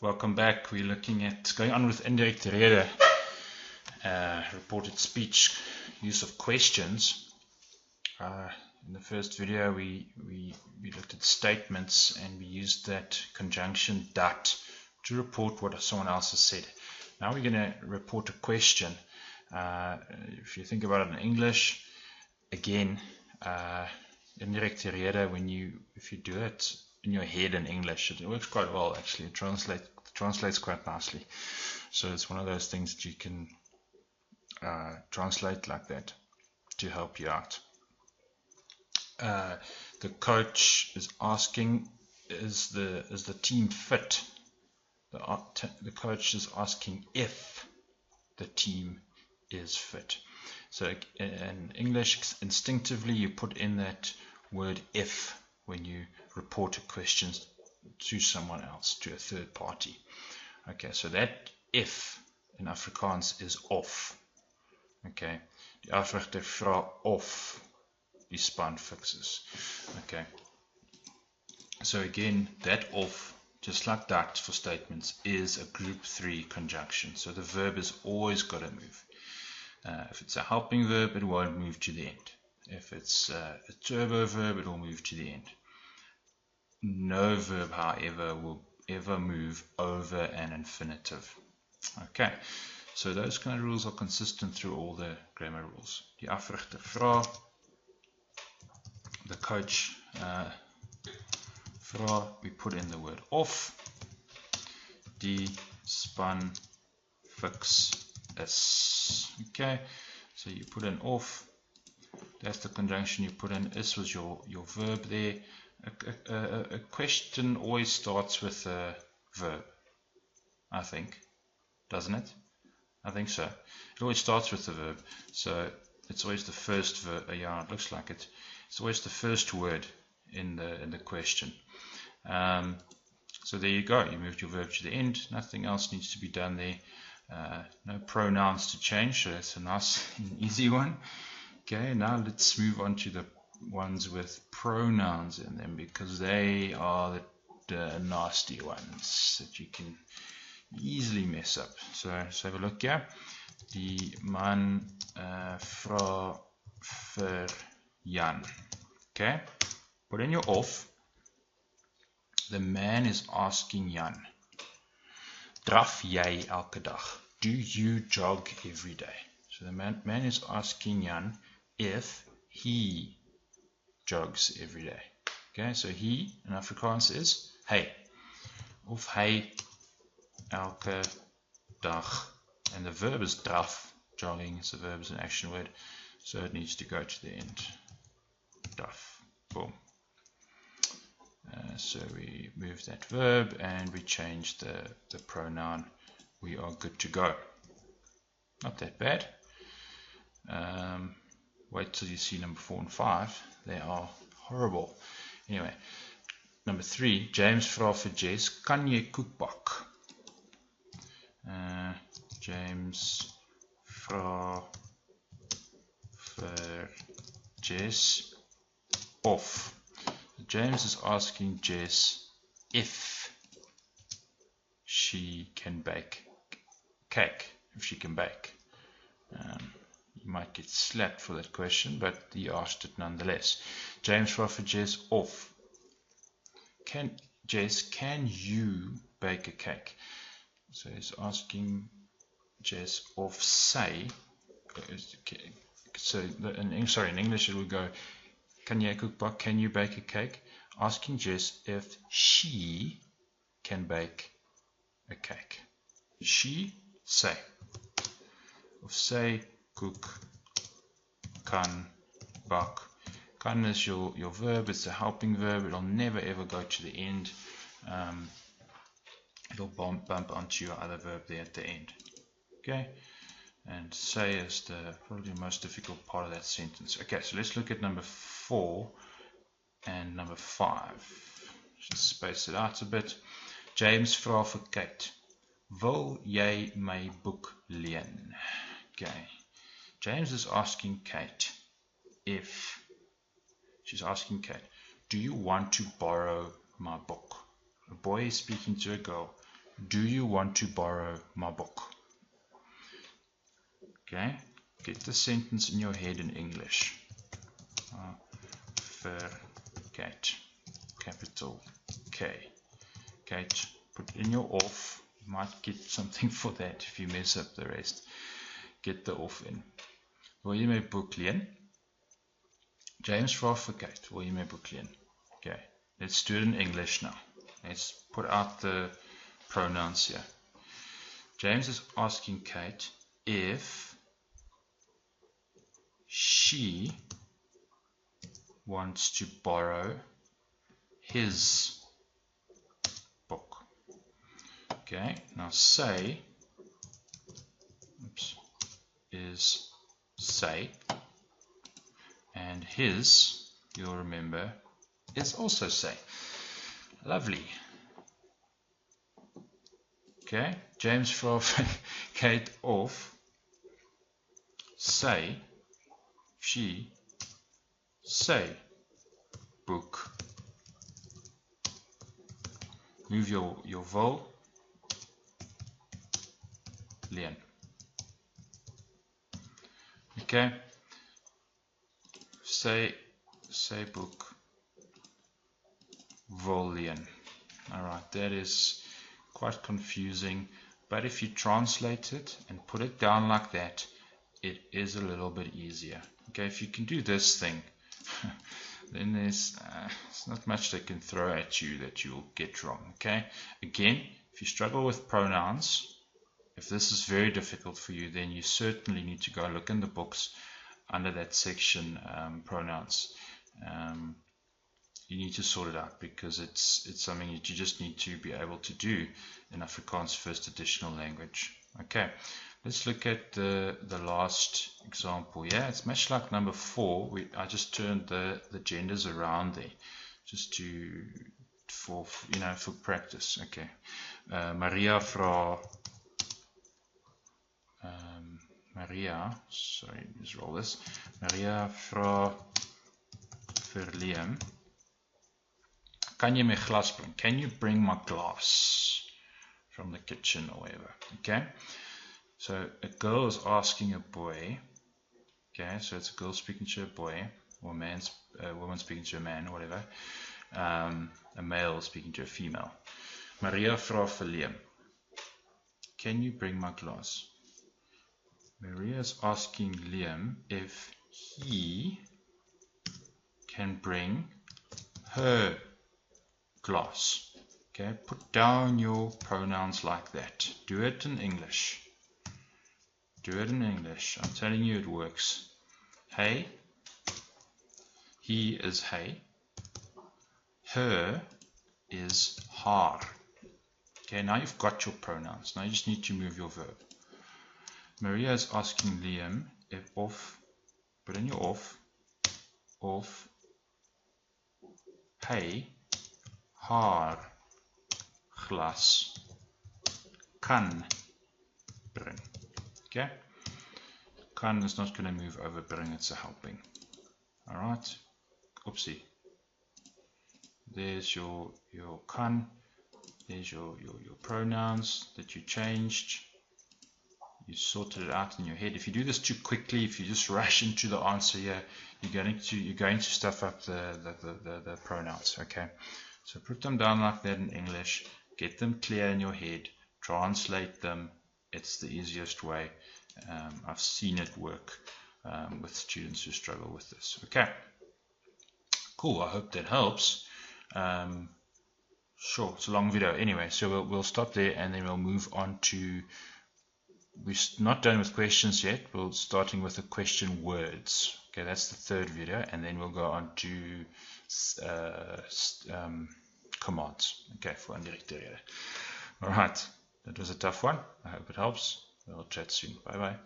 Welcome back. We're looking at going on with Indirekte Rede, reported speech, use of questions. In the first video we looked at statements and we used that conjunction dat to report what someone else has said. Now we're going to report a question. If you think about it in English, again, Indirekte Rede, if you do it in your head in English, it works quite well actually. It translates quite nicely. So it's one of those things that you can translate like that to help you out. The coach is asking, is the team fit? The coach is asking if the team is fit. So in English, instinctively you put in that word if when you report a question to someone else, to a third party. Okay, so that if in Afrikaans is of. Okay, die afrigter vra of die span fixes. Okay, so again, that of, just like that for statements, is a group 3 conjunction. So the verb has always got to move. If it's a helping verb, it won't move to the end. If it's a turbo verb, it will move to the end. No verb, however, will ever move over an infinitive. Okay, so those kind of rules are consistent through all the grammar rules. Die afrigter vra, the coach vra, we put in the word of. Die span fix is. Okay, so you put in of, that's the conjunction you put in. Is was your verb there. A question always starts with a verb, I think, doesn't it? I think so. It always starts with the verb, so it's always the first verb. Yeah, it looks like it. It's always the first word in the question. So there you go. You moved your verb to the end. Nothing else needs to be done there. No pronouns to change, so that's a nice and easy one. Okay, now let's move on to the ones with pronouns in them, because they are the nasty ones that you can easily mess up. So let's have a look here. Die man vra vir Jan. Okay, put in your of. The man is asking Jan, draf jy elke dag? Do you jog every day? So the man is asking Jan if he jogs every day. Okay, so he in Afrikaans is hy. Of hy elke dag. And the verb is draf. Jogging is the verb, is an action word. So it needs to go to the end. Draf. Boom. So we move that verb and we change the pronoun. We are good to go. Not that bad. Wait till you see number 4 and 5. They are horrible. Anyway, number 3. James vra vir Jess, kan jy koek bak? James vra vir Jess of. James is asking Jess if she can bake cake. If she can bake. You might get slapped for that question, but he asked it nonetheless. James vra vir Jess of. Jess, can you bake a cake? So he's asking Jess of say. So in English it will go, kan jy koek bak? Can you bake a cake? Asking Jess if she can bake a cake. She, say. Of say, koek, kan, bak. Kan is your verb, it's a helping verb, it'll never ever go to the end. It'll bump onto your other verb there at the end. Okay, and say is probably the most difficult part of that sentence. Okay, so let's look at number 4 and number 5. Just space it out a bit. James vra vir Kate, wil jy my boek leen? Okay, James is asking Kate if, she's asking Kate, do you want to borrow my book? A boy is speaking to a girl. do you want to borrow my book? Okay, get the sentence in your head in English. For Kate, capital K. Kate, put in your off. You might get something for that if you mess up the rest. Get the off in. Wil jy my boek leen? James vra vir Kate, wil jy my boek leen? Okay, let's do it in English now. Let's put out the pronouns here. James is asking Kate if she wants to borrow his book. Okay, now say is say, and his, you'll remember, is also say. Lovely. Okay, James vra Kate of say, she, say, book. Move your wil leen. Okay, say book wil leen. Alright, that is quite confusing, but if you translate it and put it down like that, it is a little bit easier. Okay, if you can do this thing, then there's not much they can throw at you that you'll get wrong. Okay, again, if you struggle with pronouns, if this is very difficult for you, then you certainly need to go look in the books under that section, pronouns. You need to sort it out because it's something that you just need to be able to do in Afrikaans first additional language. Okay, let's look at the last example. Yeah, it's much like number 4. I just turned the genders around there just for practice. Okay, Maria vra sorry, let's roll this. Maria vra vir Liam, kan jy my glas bring? Can you bring my glass from the kitchen or whatever? Okay, so a girl is asking a boy. Okay, so it's a girl speaking to a boy, or a woman speaking to a man, or whatever. A male speaking to a female. Maria vra vir Liam, can you bring my glass? Maria is asking Liam if he can bring her glass. Okay, put down your pronouns like that. Do it in English. Do it in English. I'm telling you it works. Hey, he is hey. Her is haar. Okay, now you've got your pronouns. Now you just need to move your verb. Maria is asking Liam if of, put in your of hy haar glas kan bring. Okay, kan is not going to move over bring, it's a helping. Alright, oopsie. There's your kan, there's your pronouns that you changed. You sorted it out in your head. If you do this too quickly, if you just rush into the answer here, you're going to stuff up the pronouns. Okay, so put them down like that in English, get them clear in your head, translate them. It's the easiest way. I've seen it work with students who struggle with this. Okay, cool. I hope that helps. Sure, it's a long video anyway, so we'll stop there and then we'll move on to, we're not done with questions yet. We're starting with the question words. Okay, that's the third video, and then we'll go on to commands. Okay, for Indirekte Rede. Alright, that was a tough one. I hope it helps. We'll chat soon. Bye bye.